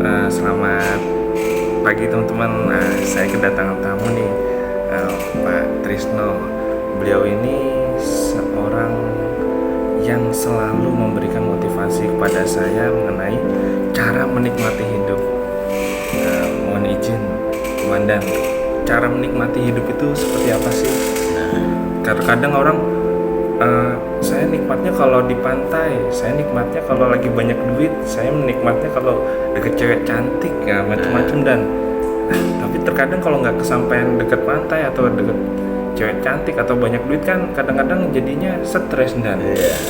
Selamat pagi teman-teman. Saya kedatangan tamu nih, Pak Trisno. Beliau ini seorang yang selalu memberikan motivasi kepada saya mengenai cara menikmati hidup. Mohon izin, Komandan, cara menikmati hidup itu seperti apa sih? Kadang-kadang orang saya nikmatnya kalau di pantai, saya nikmatnya kalau lagi banyak duit, saya menikmatnya kalau deket cewek cantik, ya macam-macam. Dan tapi terkadang kalau nggak kesampaian deket pantai atau deket cewek cantik atau banyak duit kan kadang-kadang jadinya stres. Dan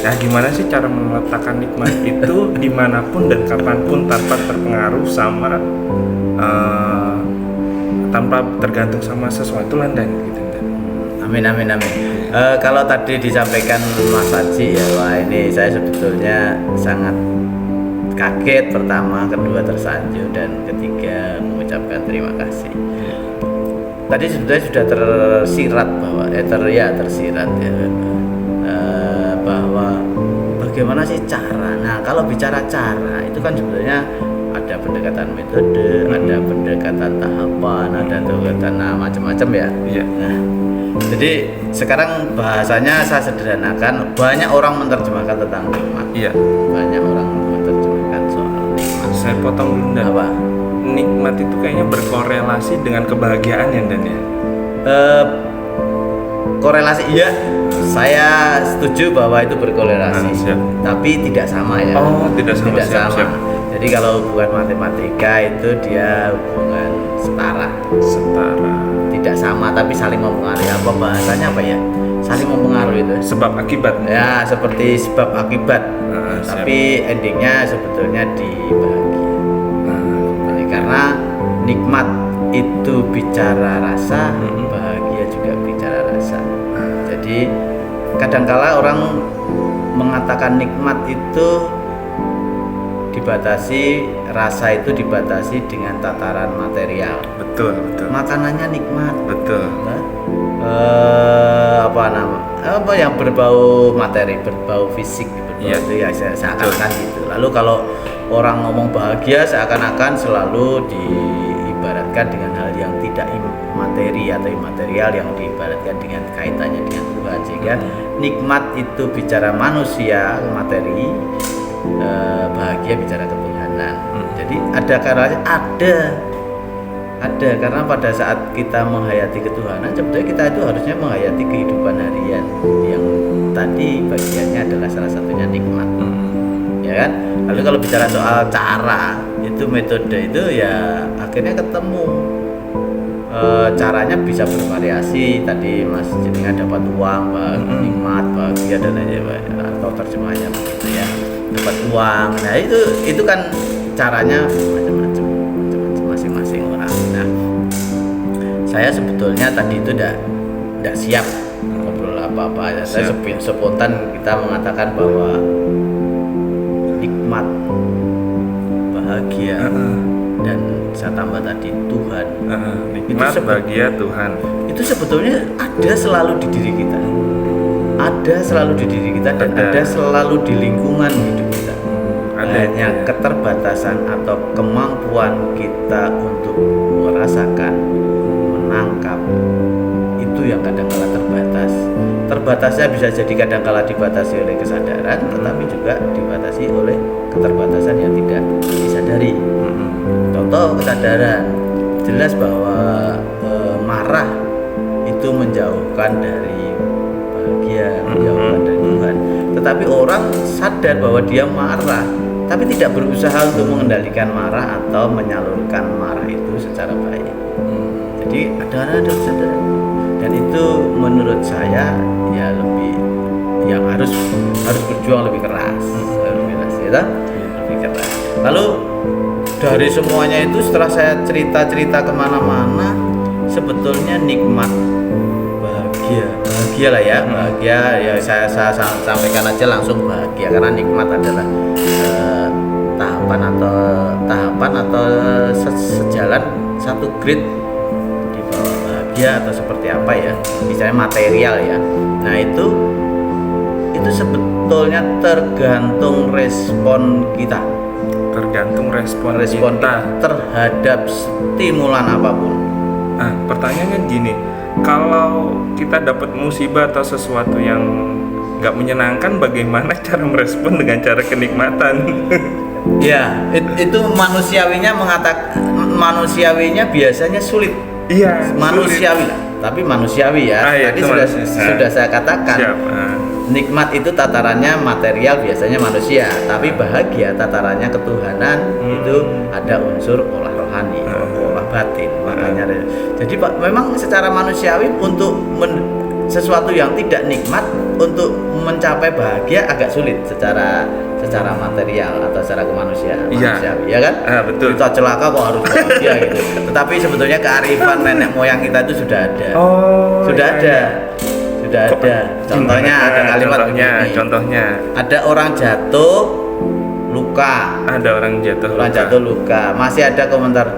nah, gimana sih cara meletakkan nikmat itu dimanapun dan kapanpun tanpa terpengaruh sama tanpa tergantung sama sesuatu lah dan gitu. Amin. Kalau tadi disampaikan Mas Haji ya, wah ini saya sebetulnya sangat kaget, pertama, kedua tersanjung, dan ketiga mengucapkan terima kasih. Tadi sebetulnya sudah tersirat bahwa tersirat ya, bahwa bagaimana sih cara. Nah, kalau bicara cara itu kan sebetulnya ada pendekatan metode, ada pendekatan tahapan, ada pendekatan macam-macam ya. Iya. Nah, jadi sekarang bahasanya saya sederhanakan, banyak orang menerjemahkan tentang nikmat. Iya. Banyak orang menerjemahkan soal nikmat. Saya potong dulu dan Apa? Nikmat itu kayaknya berkorelasi dengan kebahagiaan ya Dan ya. Korelasi iya, saya setuju bahwa itu berkorelasi. Siap. Tapi tidak sama ya. Oh, tidak sama. Siap. Jadi kalau hubungan matematika itu dia hubungan setara. Tidak sama tapi saling mempengaruhi. Apa bahasanya apa ya? Saling mempengaruhi itu. Sebab akibat. Ya, seperti sebab akibat. Tapi endingnya sebetulnya di bahagia. Karena nikmat itu bicara rasa, bahagia juga bicara rasa. Jadi kadangkala orang mengatakan nikmat itu dibatasi, rasa itu dibatasi dengan tataran material. Betul. Makanannya nikmat. Betul. Apa yang berbau materi, berbau fisik, Iya. itu ya seakan-akan gitu. Lalu kalau orang ngomong bahagia seakan-akan selalu diibaratkan dengan hal yang tidak materi atau imaterial, yang diibaratkan dengan kaitannya dengan Tuhan. Sehingga nikmat itu bicara manusia, materi, bahagia bicara ketuhanan. Jadi ada karena pada saat kita menghayati ketuhanan, sebetulnya kita itu harusnya menghayati kehidupan harian yang tadi bagiannya adalah salah satunya nikmat. Ya kan? Lalu kalau bicara soal cara, itu metode itu ya akhirnya ketemu. Caranya bisa bervariasi. Tadi Mas jenengan dapat uang, nikmat, bahagia dan lain-lain, atau terjemahannya begitu ya. Dapat uang. Nah, itu kan caranya macam-macam masing-masing orang. Nah, saya sebetulnya tadi itu tidak siap ngobrol apa-apa ya. Saya spontan kita mengatakan bahwa nikmat, bahagia, dan saya tambah tadi Tuhan. Nikmat, bahagia, Tuhan. Itu sebetulnya ada selalu di diri kita. Ada selalu di diri kita dan ada selalu di lingkungan hidup kita. Hanya keterbatasan atau kemampuan kita untuk merasakan, menangkap, itu yang kadang-kala terbatas. Terbatasnya bisa jadi kadang-kala dibatasi oleh kesadaran, tetapi juga dibatasi oleh keterbatasan yang tidak disadari. Contoh kesadaran, jelas bahwa marah itu menjauhkan dari bahagia, menjauhkan dari Tuhan. Tetapi orang sadar bahwa dia marah, tapi tidak berusaha untuk mengendalikan marah atau menyalurkan marah itu secara baik. Jadi ada kesadaran, dan itu menurut saya ya yang harus berjuang lebih keras, lebih keras. Lalu dari semuanya itu, setelah saya cerita kemana-mana, sebetulnya nikmat, bahagia lah ya, bahagia ya saya sampaikan aja langsung bahagia, karena nikmat adalah tahapan atau sejalan satu grid di bawah bahagia atau seperti apa ya, misalnya material ya. Nah itu sebetulnya tergantung respon kita. tergantung respon kita kita. terhadap stimulan apapun. Nah, pertanyaannya gini, kalau kita dapat musibah atau sesuatu yang nggak menyenangkan, bagaimana cara merespon dengan cara kenikmatan? Ya, itu manusiawinya biasanya sulit. Iya, Manusiawi lah, tapi manusiawi ya. Ah, iya, Tadi itu sudah saya katakan. Siap. Nikmat itu tatarannya material biasanya manusia, tapi bahagia tatarannya ketuhanan itu ada unsur olah rohani, olah batin. Makanya jadi Pak, memang secara manusiawi untuk sesuatu yang tidak nikmat untuk mencapai bahagia agak sulit secara material atau secara kemanusiaan. Iya. Manusiawi, ya kan? Betul. Kita celaka kok harus bahagia gitu. Tetapi sebetulnya kearifan nenek moyang kita itu sudah ada. Sudah iya, ada. iya. Sudah ada. Contohnya ada kalimat begini. Contohnya Ada orang jatuh luka. ada orang jatuh. Orang luka. jatuh luka. Masih ada komentar,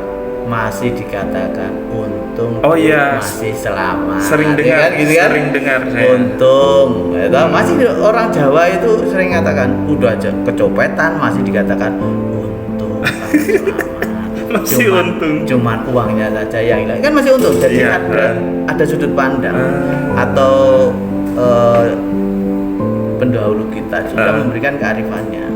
masih dikatakan untung Oh iya. masih selamat. Sering Ya dengar, kan, gitu kan? sering dengar saya. Untung. Ya, masih orang Jawa itu sering katakan udah aja kecopetan masih dikatakan untung masih selamat. Masih untung. Cuman uangnya saja yang hilang. Kan masih untung. Jadi Iya. ada sudut pandang atau pendahulu kita sudah memberikan kearifannya.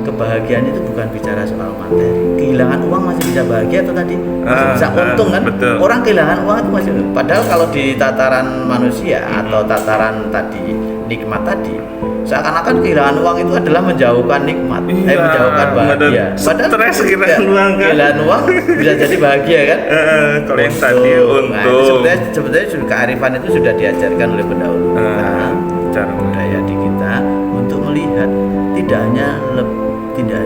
Kebahagiaan itu bukan bicara soal materi. Kehilangan uang masih bisa bahagia atau tadi masih bisa untung kan? Betul. Orang kehilangan uang itu masih. Padahal kalau di tataran manusia atau tataran tadi nikmat tadi, seakan-akan kehilangan uang itu adalah menjauhkan nikmat, menjauhkan bahagia. Padahal stres kehilangan uang kan? Kehilangan uang bisa jadi bahagia kan? Kalau yang tadi Nah, itu untung. sebetulnya kearifan itu sudah diajarkan oleh pendahulu kita, cara budaya di kita untuk melihat tidak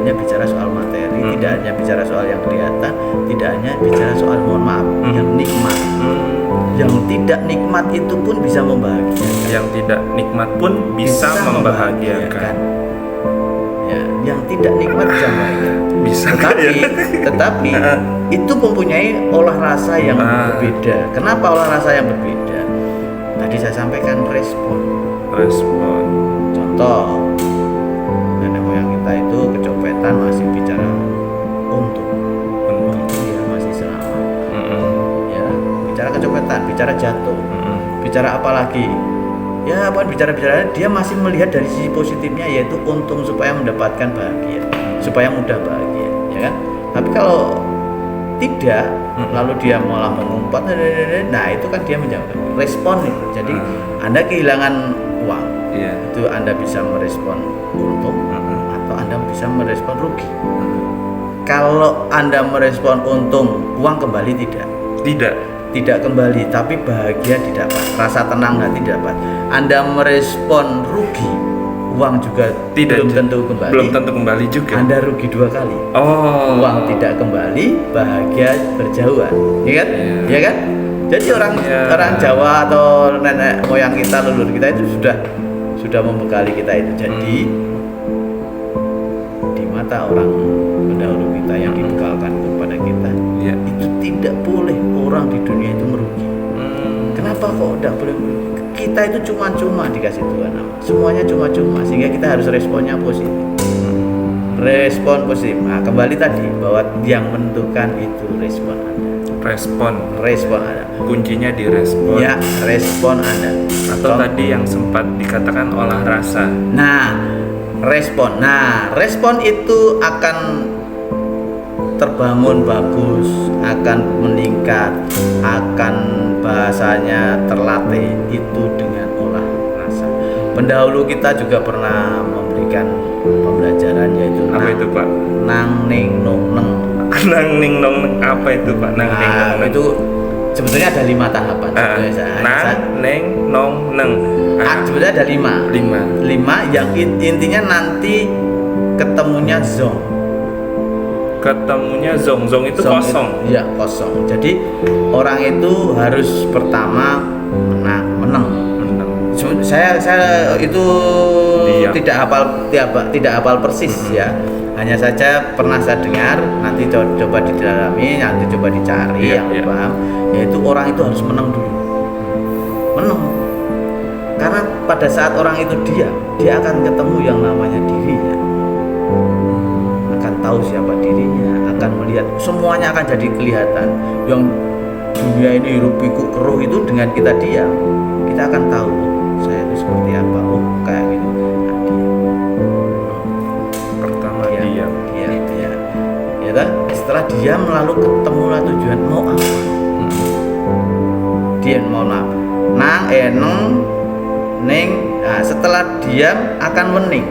hanya bicara soal materi, tidak hanya bicara soal yang kelihatan, tidak hanya bicara soal mohon maaf yang nikmat. Yang tidak nikmat itu pun bisa membahagiakan. Yang tidak nikmat pun bisa membahagiakan. Ya, yang tidak nikmat bisa membahagiakan. Bisa Tetapi itu mempunyai olah rasa yang berbeda. Kenapa olah rasa yang berbeda? Tadi saya sampaikan respon. Contoh, nenek moyang kita itu kecopetan masih bicara untung ya masih selamat. Ya, bicara kecopetan, bicara jatuh, bicara apa lagi? Ya, bukan bicara dia masih melihat dari sisi positifnya yaitu untung supaya mendapatkan bahagia, supaya mudah bahagia, ya kan? Tapi kalau tidak, lalu dia malah mengumpat, nah itu kan dia menjawab respon itu. Jadi Anda kehilangan uang, itu Anda bisa merespon untung atau Anda bisa merespon rugi. Kalau Anda merespon untung, uang kembali tidak kembali, tapi bahagia didapat, rasa tenang hati didapat. Anda merespon rugi, uang juga belum tentu kembali juga. Anda rugi 2 kali. Uang tidak kembali, bahagia berjauhan, ya kan? Ya kan? Jadi orang Jawa atau nenek moyang kita, leluhur kita itu sudah membekali kita itu. Jadi di mata orang pendahulu kita yang dibekalkan kepada kita, itu tidak boleh orang di dunia itu merugi. Kenapa kok tidak boleh merugi? Kita itu cuma-cuma dikasih Tuhan, semuanya cuma-cuma, sehingga kita harus responnya positif. Respon positif. Nah, kembali tadi bahwa yang menentukan itu respon Anda. Respon Anda. Kuncinya di respon. Ya, respon Anda. Atau tadi yang sempat dikatakan olah rasa. Respon itu akan terbangun bagus, akan meningkat, akan bahasanya terlatih itu dengan olah rasa. Pendahulu kita juga pernah memberikan pembelajaran yaitu apa itu Pak? Nang ning nong neng. Nang ning nong neng apa itu Pak? Nang ning nong neng. Itu sebetulnya ada 5 tahapan. Nang ning nong neng. Sebetulnya ada 5 yang intinya nanti ketemunya zong. Zong itu kosong. Iya, kosong. Jadi orang itu harus pertama menang. Saya itu tidak hafal persis ya. Hanya saja pernah saya dengar, nanti coba didalami, nanti coba dicari yang paham, yaitu orang itu harus menang dulu. Menang. Karena pada saat orang itu dia akan ketemu yang namanya dirinya. Akan tahu siapa dirinya, akan melihat semuanya akan jadi kelihatan. Yang dunia ini hiruk pikuk keruh itu dengan kita diam, kita akan tahu saya itu seperti apa. Oh kayak gitu. Nah, Pertama diam. diam. Ya kan? Setelah diam lalu ketemulah tujuan mau apa. Diam mau apa? Nang neng. Nah, setelah diam akan wening.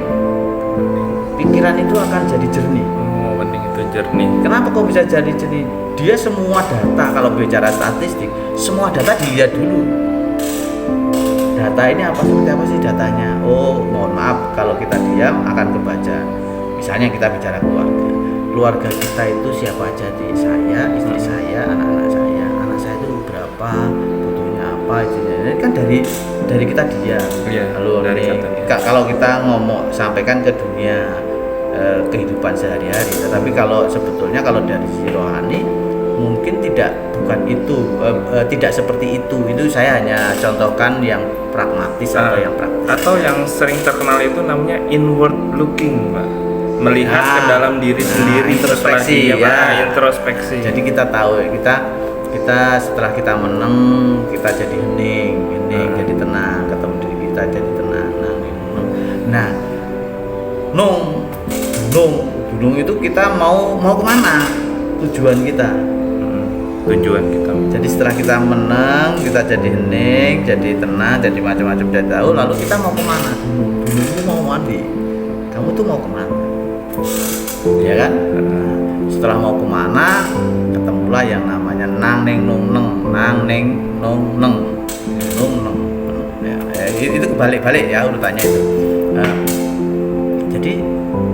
Pikiran itu akan jadi jernih. Oh, wening itu jernih. Kenapa kok bisa jadi jernih? Dia semua data, kalau bicara statistik, semua data dilihat dulu. Data ini seperti apa sih datanya? Oh, mohon maaf, kalau kita diam akan kebaca. Misalnya kita bicara keluarga. Keluarga kita itu siapa aja? Saya, istri saya, anak-anak saya. Anak saya itu berapa? Butuhnya apa? Ini kan dari kita diam. Iya, Lalu dari nih, kalau kita ngomong sampaikan ke dunia kehidupan sehari-hari, tetapi kalau sebetulnya kalau dari sisi rohani mungkin bukan itu, tidak seperti itu saya hanya contohkan yang pragmatis atau yang praktis atau yang sering terkenal itu namanya inward looking, Pak, melihat ke dalam diri sendiri, introspeksi introspeksi. Jadi kita tahu kita setelah kita meneng kita jadi hening jadi tenang, ketemu diri kita jadi tenang. Nah gunung itu kita mau kemana, tujuan kita. Tujuan kita. Jadi setelah kita menang, kita jadi hening, jadi tenang, jadi macam-macam, jadi tahu. Lalu kita mau kemana? Gunung itu mau mandi. Kamu tuh mau kemana? Ya kan? Nah, setelah mau kemana, ketemulah yang namanya nang neng nung neng. Ya, itu kebalik-balik ya urutannya itu. Nah, jadi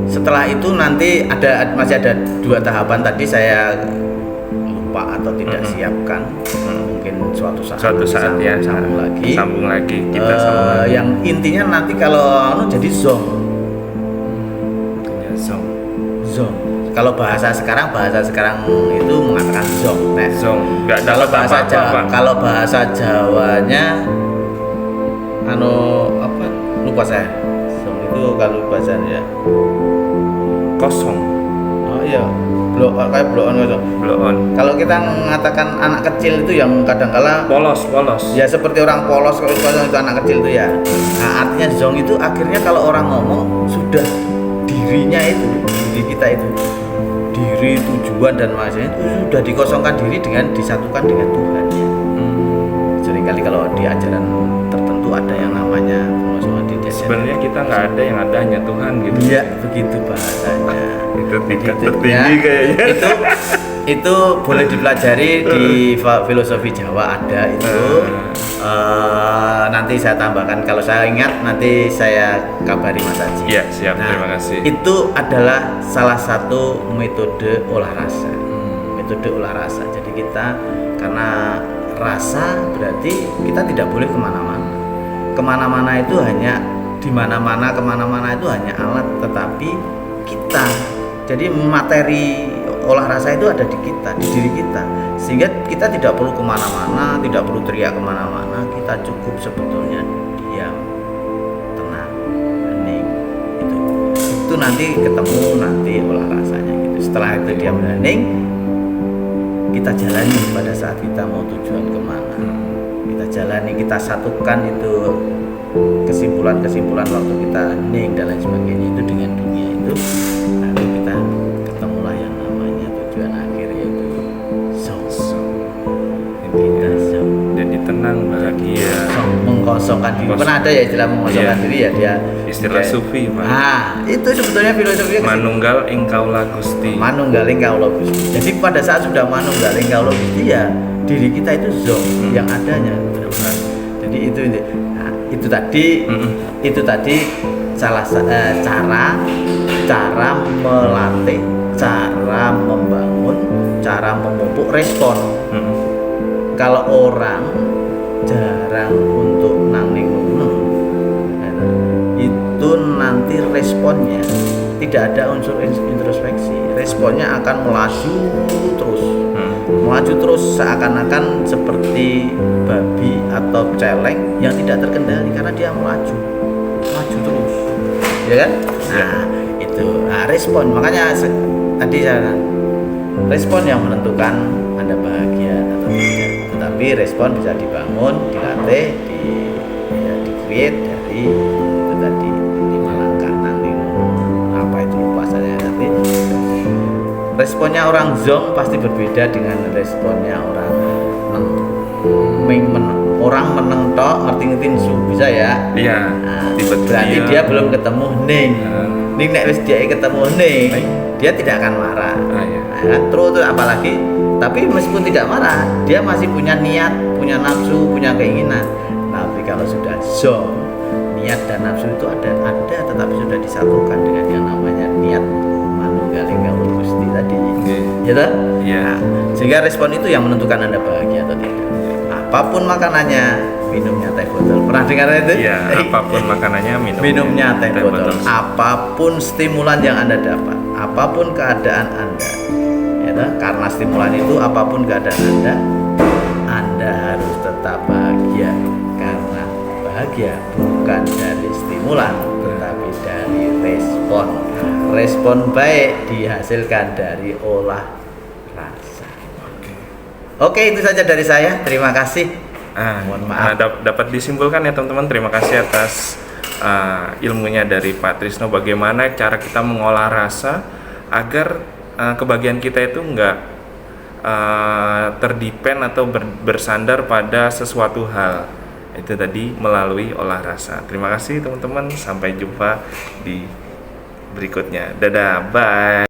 setelah itu nanti masih ada 2 tahapan tadi saya lupa atau tidak siapkan. Mungkin suatu saat ya sambung lagi kita sambung lagi. Yang intinya nanti kalau jadi zong. Zong. Kalau bahasa sekarang itu mengatakan zong. Nah, zong. Nggak kalau dapat bahasa apa-apa. kalau bahasa Jawanya lupa saya. Zong itu kalau bahasanya Kosong. Oh iya, kayak blow on. Kalau kita mengatakan anak kecil itu yang kadang-kala Polos. ya seperti orang polos, kalau itu anak kecil itu ya. Nah, artinya zong itu akhirnya kalau orang ngomong sudah diri kita itu, diri, tujuan dan macamnya itu sudah dikosongkan diri dengan disatukan dengan Tuhan. Seringkali kalau di ajaran tertentu ada yang namanya pengosongan diri. Sebenarnya kita nggak ada yang ada, hanya Tuhan gitu. Iya, begitu bahasanya. Itu tingkat tertinggi kayaknya. Itu boleh dipelajari di filosofi Jawa ada itu. Nanti saya tambahkan, kalau saya ingat nanti saya kabari Mas Haji. Iya, siap. Terima kasih. Itu adalah salah satu metode olah rasa. Metode olah rasa. Jadi kita karena rasa berarti kita tidak boleh kemana-mana. Kemana-mana itu hanya kemana-mana itu hanya alat, tetapi kita. Jadi materi olah rasa itu ada di kita, di diri kita, sehingga kita tidak perlu kemana-mana, tidak perlu teriak kemana-mana. Kita cukup sebetulnya diam, tenang, hening. Itu nanti ketemu olah rasanya gitu. Setelah itu diam dan hening, kita jalani pada saat kita mau tujuan kemana. Kita jalani, kita satukan itu kesimpulan waktu kita hening dan lain sebagainya itu dengan dunia itu. Lalu kita ketemulah yang namanya tujuan akhir, yaitu zong. Kita zong. Jadi tenang, bahagia. Zong, mengkosongkan diri. Pernah ada ya istilah mengkosongkan diri ya, dia istilah sufi, Pak. Itu sebetulnya filosofinya Manunggal engkaulah Gusti. Manunggaling kaulo Gusti. Jadi pada saat sudah manunggaling kaulo Gusti ya diri kita itu zong yang adanya benar-benar. Jadi itu tadi salah cara melatih, cara membangun, cara memupuk respon. Kalau orang jarang untuk nangning itu nanti responnya tidak ada unsur introspeksi, responnya akan melaju terus seakan-akan seperti babi atau celeng yang tidak terkendali karena dia melaju terus, ya kan? Nah itu respon, makanya tadi saya respon yang menentukan Anda bahagia atau tidak. Tetapi respon bisa dibangun, dilatih, di-create dari itu tadi 5 langkah nanti apa itu lupa saya. Tapi responnya orang zong pasti berbeda dengan responnya orang orang meneng tok ngerti-ngerti su bisa ya. Iya. Nah, berarti dia belum ketemu ning. Ning nek wis dia ketemu ning, dia tidak akan marah. Iya. Nah, terus apalagi tapi meskipun tidak marah, dia masih punya niat, punya nafsu, punya keinginan. Tapi kalau sudah zong, niat dan nafsu itu ada tetapi sudah disatukan dengan yang namanya niat manunggaling kawula Gusti tadi. Ya toh? Iya. Nah, sehingga respon itu yang menentukan Anda bahagia atau tidak. Apapun makanannya, minumnya teh botol. Pernah dengar itu? Iya, apapun makanannya minumnya teh botol. Apapun stimulan yang Anda dapat, apapun keadaan Anda, ya toh? Karena stimulan itu apapun keadaan Anda harus tetap bahagia. Karena bahagia bukan dari stimulan, tetapi dari respon. Respon baik dihasilkan dari olah rasa. Oke, itu saja dari saya. Terima kasih. Mohon maaf. Dapat disimpulkan ya teman-teman. Terima kasih atas ilmunya dari Pak Trisno. Bagaimana cara kita mengolah rasa agar kebahagiaan kita itu enggak terdepend atau bersandar pada sesuatu hal. Itu tadi melalui olah rasa. Terima kasih teman-teman. Sampai jumpa di berikutnya. Dadah, bye.